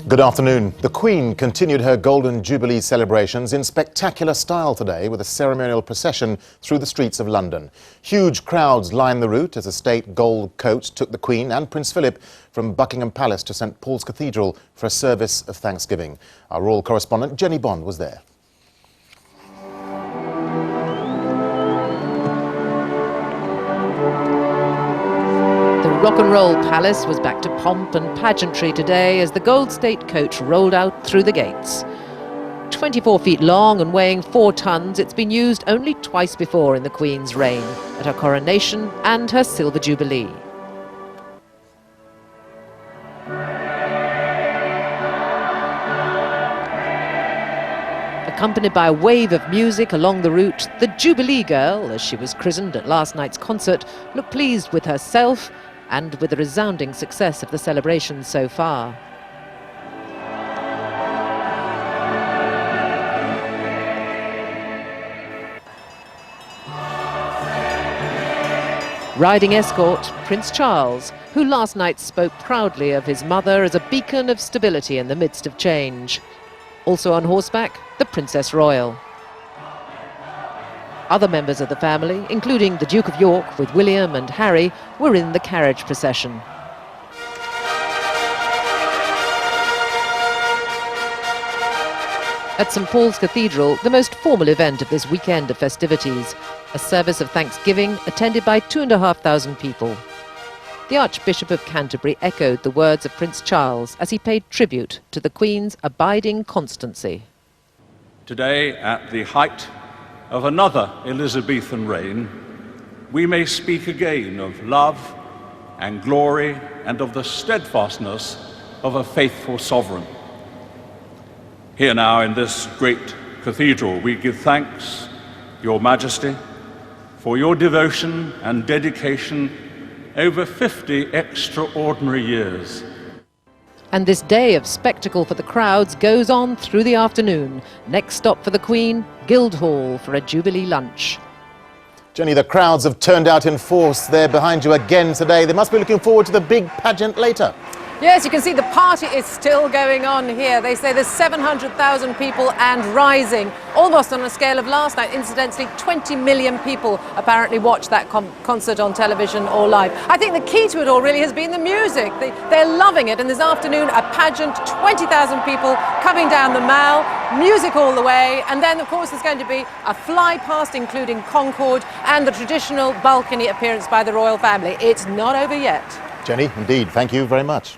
Good afternoon. The Queen continued her Golden Jubilee celebrations in spectacular style today with a ceremonial procession through the streets of London. Huge crowds lined the route as a state gold coach took the Queen and Prince Philip from Buckingham Palace to St Paul's Cathedral for a service of thanksgiving. Our royal correspondent Jenny Bond was there. The Rock and Roll Palace was back to pomp and pageantry today as the gold state coach rolled out through the gates. 24 feet long and weighing 4 tons, it's been used only twice before in the Queen's reign, at her coronation and her Silver Jubilee. Accompanied by a wave of music along the route, the Jubilee Girl, as she was christened at last night's concert, looked pleased with herself and with the resounding success of the celebrations so far. Riding escort, Prince Charles, who last night spoke proudly of his mother as a beacon of stability in the midst of change. Also on horseback, the Princess Royal. Other members of the family, including the Duke of York with William and Harry, were in the carriage procession. At St Paul's Cathedral, the most formal event of this weekend of festivities, a service of thanksgiving attended by 2,500 people. The Archbishop of Canterbury echoed the words of Prince Charles as he paid tribute to the Queen's abiding constancy. Today, at the height of another Elizabethan reign, we may speak again of love and glory and of the steadfastness of a faithful sovereign. Here now in this great cathedral, we give thanks, Your Majesty, for your devotion and dedication over 50 extraordinary years. And this day of spectacle for the crowds goes on through the afternoon. Next stop for the Queen, Guildhall for a Jubilee lunch. Jenny, the crowds have turned out in force. They're behind you again today. They must be looking forward to the big pageant later. Yes, you can see the party is still going on here. They say there's 700,000 people and rising, almost on a scale of last night. Incidentally, 20 million people apparently watched that concert on television or live. I think the key to it all really has been the music. They're loving it. And this afternoon, a pageant, 20,000 people coming down the Mall, music all the way. And then, of course, there's going to be a fly past, including Concorde, and the traditional balcony appearance by the royal family. It's not over yet. Jenny, indeed, thank you very much.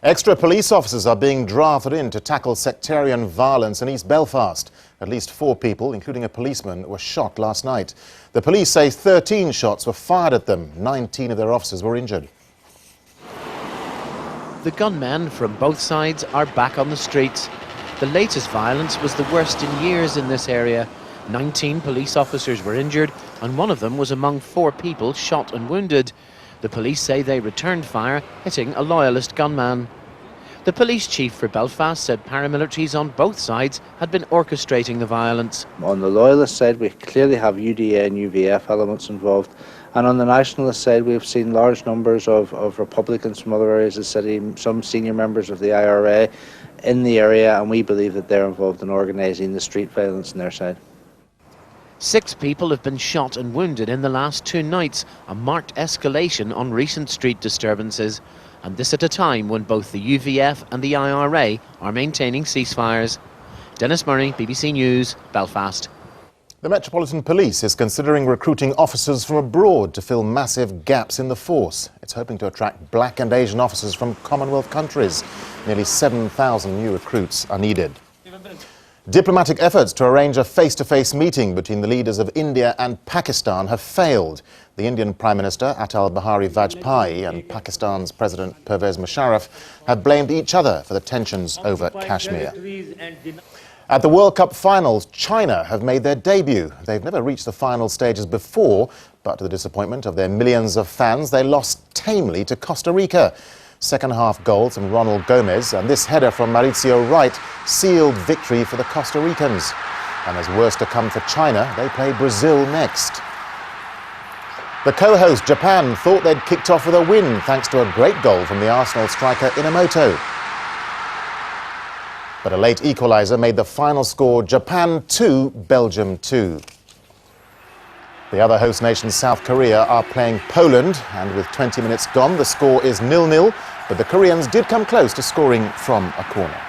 Extra police officers are being drafted in to tackle sectarian violence in East Belfast. At least 4 people, including a policeman, were shot last night. The police say 13 shots were fired at them. 19 of their officers were injured. The gunmen from both sides are back on the streets. The latest violence was the worst in years in this area. 19 police officers were injured, and one of them was among 4 people shot and wounded. The police say they returned fire, hitting a loyalist gunman. The police chief for Belfast said paramilitaries on both sides had been orchestrating the violence. On the loyalist side, we clearly have UDA and UVF elements involved. And on the nationalist side, we've seen large numbers of Republicans from other areas of the city, some senior members of the IRA in the area, and we believe that they're involved in organising the street violence on their side. 6 people have been shot and wounded in the last 2 nights, a marked escalation on recent street disturbances. And this at a time when both the UVF and the IRA are maintaining ceasefires. Dennis Murray, BBC News, Belfast. The Metropolitan Police is considering recruiting officers from abroad to fill massive gaps in the force. It's hoping to attract black and Asian officers from Commonwealth countries. Nearly 7,000 new recruits are needed. Diplomatic efforts to arrange a face-to-face meeting between the leaders of India and Pakistan have failed. The Indian Prime Minister Atal Bihari Vajpayee and Pakistan's President Pervez Musharraf have blamed each other for the tensions over Kashmir. At the World Cup finals, China have made their debut. They've never reached the final stages before, but to the disappointment of their millions of fans, they lost tamely to Costa Rica. Second-half goals from Ronald Gomez and this header from Mauricio Wright sealed victory for the Costa Ricans. And as worse to come for China, they play Brazil next. The co-host Japan thought they'd kicked off with a win thanks to a great goal from the Arsenal striker Inamoto. But a late equaliser made the final score Japan 2, Belgium 2. The other host nation, South Korea, are playing Poland, and with 20 minutes gone, the score is 0-0, but the Koreans did come close to scoring from a corner.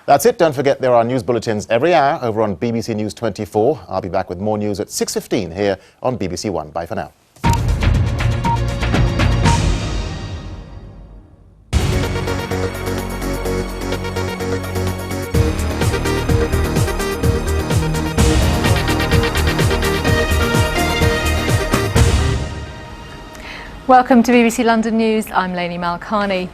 That's it. Don't forget there are news bulletins every hour over on BBC News 24. I'll be back with more news at 6:15 here on BBC One. Bye for now. Welcome to BBC London News. I'm Lainey Malkani.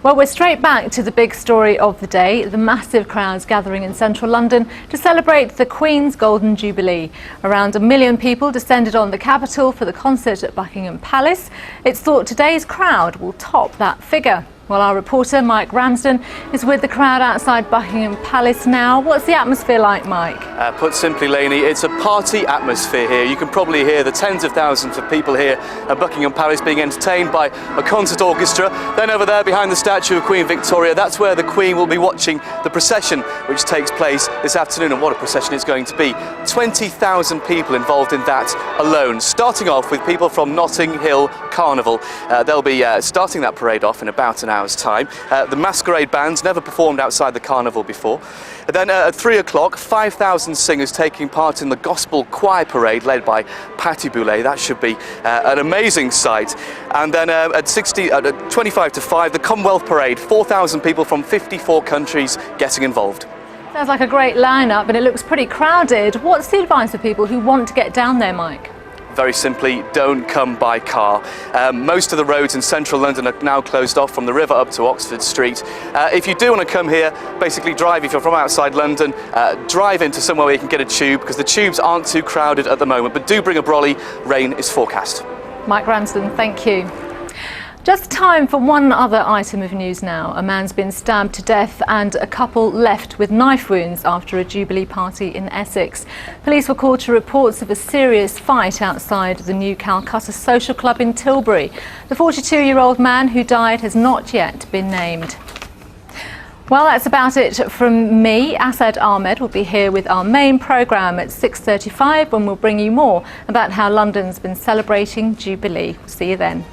Well, we're straight back to the big story of the day, the massive crowds gathering in central London to celebrate the Queens Golden Jubilee. Around 1 million people descended on the capital for the concert at Buckingham Palace. It's thought today's crowd will top that figure. Well, our reporter Mike Ramsden is with the crowd outside Buckingham Palace now. What's the atmosphere like, Mike? Put simply, Lainey, it's a party atmosphere here. You can probably hear the tens of thousands of people here at Buckingham Palace being entertained by a concert orchestra. Then over there behind the statue of Queen Victoria, that's where the Queen will be watching the procession which takes place this afternoon. And what a procession it's going to be. 20,000 people involved in that alone, starting off with people from Notting Hill Carnival. They'll be starting that parade off in about an hour's time. The masquerade bands never performed outside the carnival before. And then at 3 o'clock, 5,000 singers taking part in the gospel choir parade led by Patti Boulay. That should be an amazing sight. And then at 25 to 5, the Commonwealth Parade, 4,000 people from 54 countries getting involved. Sounds like a great lineup, and it looks pretty crowded. What's the advice for people who want to get down there, Mike? Very simply, don't come by car. Most of the roads in central London are now closed off from the river up to Oxford Street. If you do want to come here, basically drive, if you're from outside London, drive into somewhere where you can get a tube, because the tubes aren't too crowded at the moment, but do bring a brolly. Rain is forecast. Mike Ramsden, thank you. Just time for one other item of news now. A man's been stabbed to death and a couple left with knife wounds after a Jubilee party in Essex. Police were called to reports of a serious fight outside the New Calcutta Social Club in Tilbury. The 42-year-old man who died has not yet been named. Well, that's about it from me. Asad Ahmed will be here with our main programme at 6:35 when we'll bring you more about how London's been celebrating Jubilee. See you then.